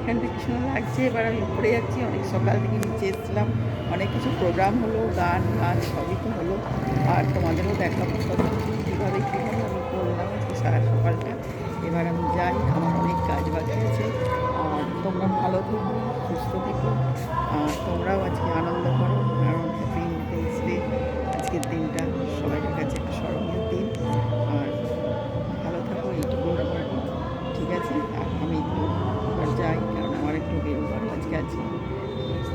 এখানটা কি সুন্দর লাগছে। এবার আমি উপরে যাচ্ছি, অনেক সকাল থেকে নিচে এসেছিলাম, অনেক কিছু প্রোগ্রাম হলো, গান নাচ সবই তো হলো। আর তোমাদেরও দেখাবো সব কিছু কীভাবে কীভাবে আমি করলাম আজকে সারা সকালটা। এবার আমি যাই, আমার অনেক কাজ বাকি আছে। আর তোমরা ভালো থেকো, সুস্থ থেকো, আর তোমরাও আজকে আনন্দ করো, কারণ হ্যাপি ইন্ডিপেন্ডেন্স ডে আজকের দিনটা সবাই কাছে একটা স্মরণীয় দিন। আর ভালো থাকো, এইটুকুই বলবো। ঠিক আছে, আর আমি এবার যাই, কারণ আমার একটু বেরোবার আজকে আছে।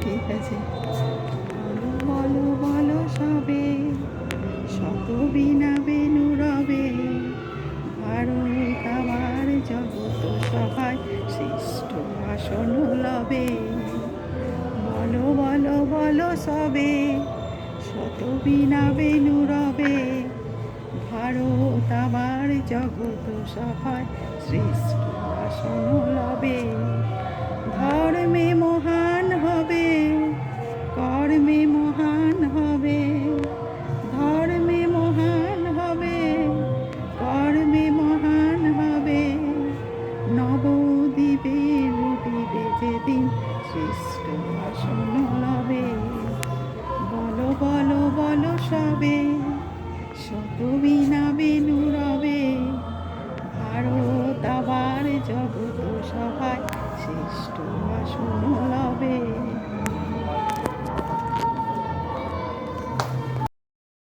ঠিক আছে, বলো বলো বলো সবে, শত বিনা বেনু রবে, ভারত আমার জগত সহায় শ্রেষ্ঠ আসন লবে। বলো বলো বলো সবে, শত বিনা বেনু রবে, ভারত আমার জগত সহায় শ্রেষ্ঠ আসন লবে। ধর্মে মহান হবে, কর্মে মহান হবে, ধর্মে মহান হবে, কর্মে মহান হবে, নবদ্বীপের উঠিবে যেদিন শ্রেষ্ঠ আসন লবে। বলো বলো বলো সবে, শত বিনা বেনু রবে।